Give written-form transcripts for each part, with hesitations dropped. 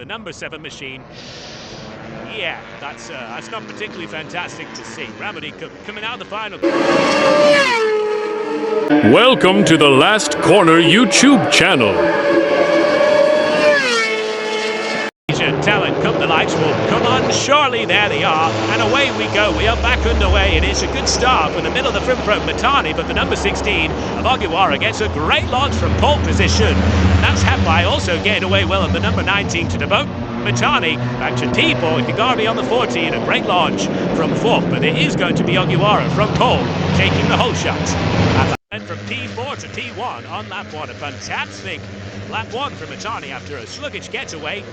The number 7 machine. Yeah, that's not particularly fantastic to see. Ramadhipa coming out of the final. Welcome to the Last Corner YouTube channel. Talent, come the lights will come on. Surely there they are, and away we go. We are back underway. It is a good start for the middle of the front row, Matani, but the number 16 of Ogiwara gets a great launch from pole position. That's Hapai also getting away well at the number 19 to devote. Matani back to T4, Kigami on the 14, a great launch from 4th, but it is going to be Ogiwara from pole taking the whole shot. And from P4 to P1 on lap 1, a fantastic lap 1 from Matani after a sluggish getaway.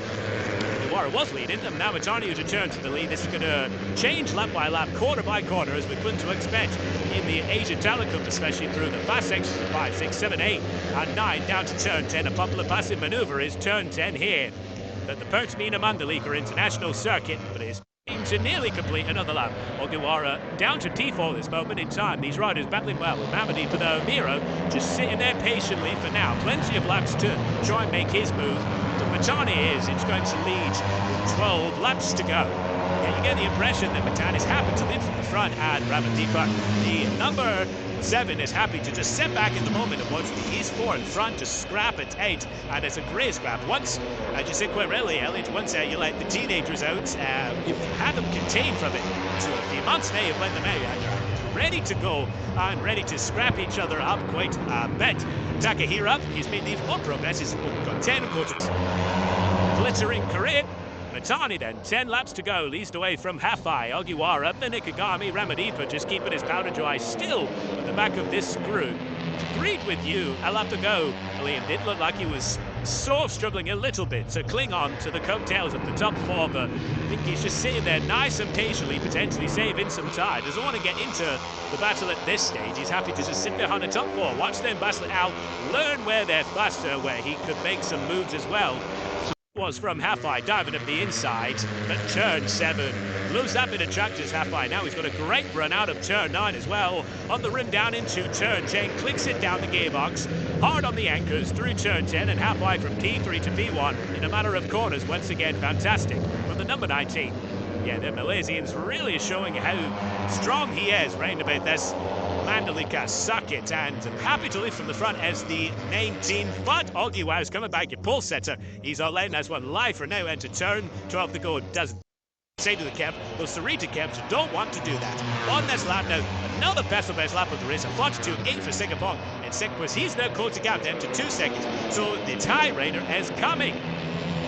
Ogiwara was leading, and now Matani has returned to the lead. This is going to change lap by lap, corner by corner, as we've come to expect in the Asia Talent Cup, especially through the fast sections of 5, 6, 7, 8, and 9 down to turn 10. A popular passive maneuver is turn 10 here at the Pertamina Mandalika International Circuit, but it is to nearly complete another lap. Ogiwara down to T4 this moment in time. These riders battling well with Ramadhipa, though Miro just sitting there patiently for now. Plenty of laps to try and make his move. But Matani it's going to lead with 12 laps to go. Yeah, you get the impression that Matani is happy to lead from the front, and Ramadhipa, the number 7, is happy to just sit back in the moment and watch these 4 in front to scrap at 8, and it's a great scrap. Once, just say quite rarely, Elliot, once you let the teenagers out, you've had them contained from it to a few months now. You've let them out and they're ready to go and ready to scrap each other up quite a bit. Takahira, he's made even more progress. He's got 10 quarters. Glittering career. Matani then, 10 laps to go, leads the way from Hafai, Ogiwara, then Ikigami, Ramadhipa just keeping his powder dry still at the back of this group. Agreed with you, a lap to go. Liam did look like he was sort of struggling a little bit to cling on to the coattails of the top 4, but I think he's just sitting there nice and patiently, potentially saving some time. Doesn't want to get into the battle at this stage. He's happy to just sit behind the top 4, watch them battle it out, learn where they're faster, where he could make some moves as well. Was from Hafai diving up the inside at turn 7. Loves that bit of tractors, Hafai. Now he's got a great run out of turn 9 as well. On the rim down into turn 10, clicks it down the gearbox, hard on the anchors through turn 10, and Hafai from P3 to P1 in a matter of corners. Once again, fantastic from the number 19. Yeah, the Malaysian's really showing how strong he is right about this Mandalika circuit, and I'm happy to lead from the front as the 19, but Ogiwara is coming back, your pole setter. He's all letting us one live for now, and to turn 12 to go, doesn't say to the Kev, those Sarita Kevs don't want to do that. On this lap now, another best lap of the race, a 42.8 for Singapore, and Singapore, he's now closing out down to 2 seconds, so the tie raider is coming.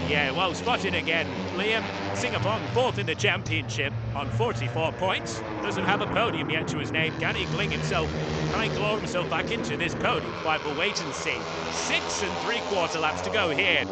Yeah, well spotted again. Liam Singapore 4th in the championship on 44 points. Doesn't have a podium yet to his name. Can he cling himself, try and claw himself back into this podium? But we'll wait and see. 6 3/4 laps to go here.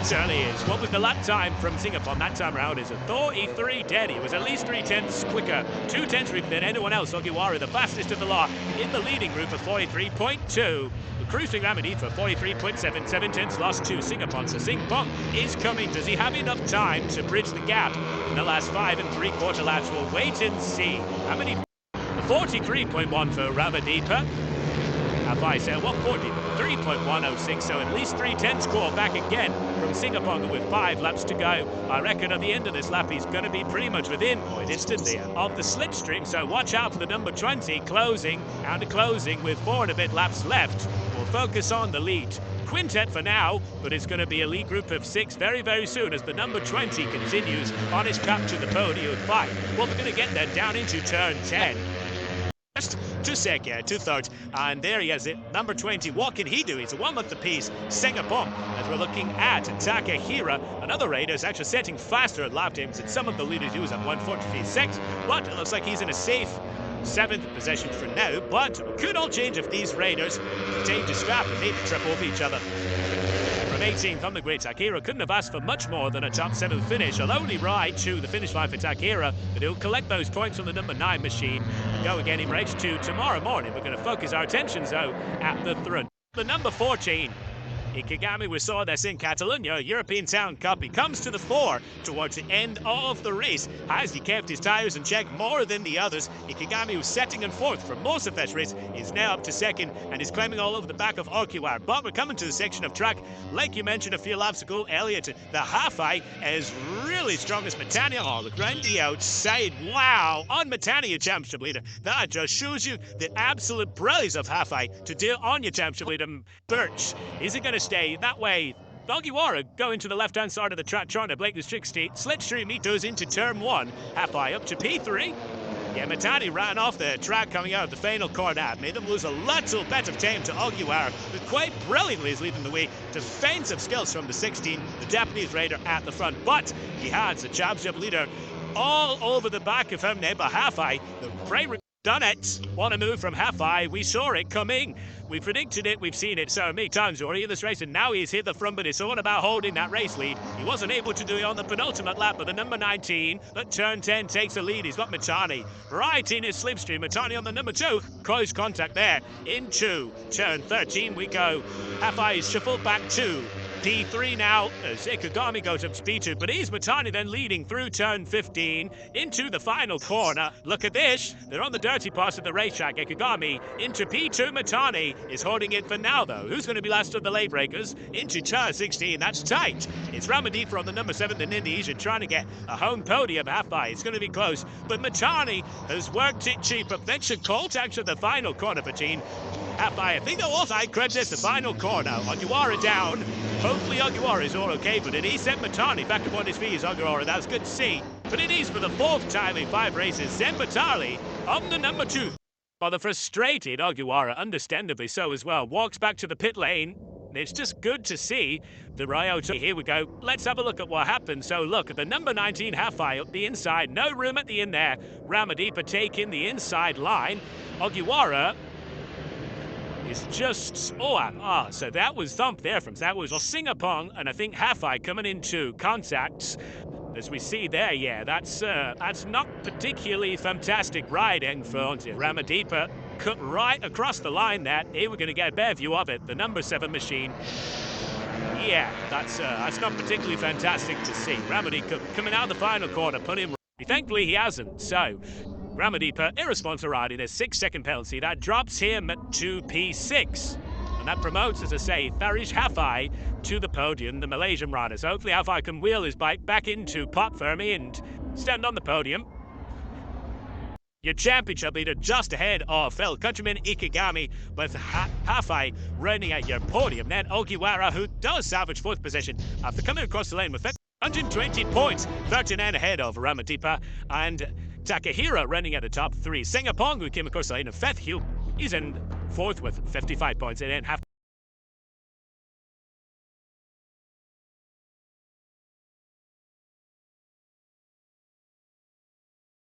Certainly is. What was the lap time from Singapore that time around? Is a 33 dead. He was at least 3/10 quicker, 2/10 quicker than anyone else. Ogiwara, the fastest of the lot, in the leading group of 43.2. Cruising Ramadhipa 43.7, 7/10 lost to Singapore. So Singapore is coming. Does he have enough time to bridge the gap in the last 5 3/4 laps? We'll wait and see. Ramadhipa 43.1 for Ramadhipa. If I say, what 43.106, so at least 3/10 score back again from Singapore with 5 laps to go. I reckon at the end of this lap he's going to be pretty much within distance there of the slipstream, so watch out for the number 20 closing with 4 and a bit laps left. We'll focus on the lead quintet for now, but it's going to be a lead group of 6 very, very soon as the number 20 continues on his path to the podium fight. Well, we're going to get there down into turn 10. Two thirds, and there he has it, number 20. What can he do? He's a 1 month apiece. Singapore, as we're looking at Takahira, another raider is actually setting faster at lap times than some of the leaders use at 1:43.6, but it looks like he's in a safe 7th position for now, but it could all change if these raiders continue to scrap and maybe trip over each other. From 18th on the grid, Takahira couldn't have asked for much more than a top 7 finish. A lonely ride to the finish line for Takahira, but he'll collect those points from the number 9 machine and go again in race 2 tomorrow morning. We're going to focus our attentions, though, at the front. The number 14 Ikigami, we saw this in Catalonia, European Town Cup. He comes to the fore towards the end of the race as he kept his tyres in check more than the others. Ikigami, who's setting in fourth for most of this race, is now up to second and is climbing all over the back of Ogiwara. But we're coming to the section of track, like you mentioned a few laps ago, Elliot, the half-eye is really strong as Matania. Oh, look round the outside. Wow, on Matania, championship leader. That just shows you the absolute brilliance of half-eye to deal on your championship leader. Birch, is it going to stay that way? Ogiwara going to the left-hand side of the track, trying to break the slipstream meters into turn one. Half-eye up to P3. Yeah, Matani ran off the track coming out of the final corner. Made them lose a little bit of time to Ogiwara, who quite brilliantly is leading the way. Defensive skills from the 16, the Japanese rider at the front. But he has the championship leader all over the back of him now, but half-eye, the primary done it. Want to move from half-eye. We saw it coming. We predicted it. We've seen it so many times already in this race, and now he's hit the front, but it's all about holding that race lead. He wasn't able to do it on the penultimate lap, but the number 19 at turn 10 takes the lead. He's got Matani right in his slipstream. Matani on the number 2. Close contact there. Into turn 13 we go. Half-eye is shuffled back to P3 now as Ikigami goes up to P2, but he's Matani then leading through turn 15 into the final corner. Look at this, they're on the dirty parts of the racetrack. Ikigami into P2, Matani is holding it for now though. Who's going to be last of the late breakers? Into turn 16, that's tight. It's Ramadhipa on the number 7, the Indonesian, trying to get a home podium half-by. It's going to be close, but Matani has worked it cheap up. Then should call tax at the final corner for Team half-by. I think that was, I credit this, the final corner. Ogiwara down. Hopefully Ogiwara is all okay, but it is sent Matani back upon his feet as Ogiwara. That's good to see. But it is for the 4th time in 5 races. Zenbatali on the number 2. While the frustrated Ogiwara, understandably so as well, walks back to the pit lane. It's just good to see the Ryota. Here we go. Let's have a look at what happened. So look at the number 19 half-eye up the inside. No room at the end there. Ramadhipa taking the inside line. Ogiwara is just, so that was thump there from, that was Singapong, and I think half-eye coming into contact. As we see there, yeah, that's not particularly fantastic riding for Ramadhipa. Cut right across the line there. Here we're going to get a better view of it. The number 7 machine. Yeah, that's not particularly fantastic to see. Ramadhipa coming out of the final corner, put him. Thankfully he hasn't, so Ramadhipa, irresponsible riding, a 6-second penalty. That drops him to P6. And that promotes, as I say, Farish Half-Eye to the podium, the Malaysian riders. Hopefully Half-Eye can wheel his bike back into pot Fermi and stand on the podium. Your championship leader just ahead of fellow countryman Ikigami, with Half-Eye running at your podium. Then Ogiwara, who does salvage 4th position after coming across the lane with 120 points, 39 ahead of Ramadhipa, and Takahira running at the top 3. Singapong, who came across the lane of 5th, he's in 4th with 55 points, and then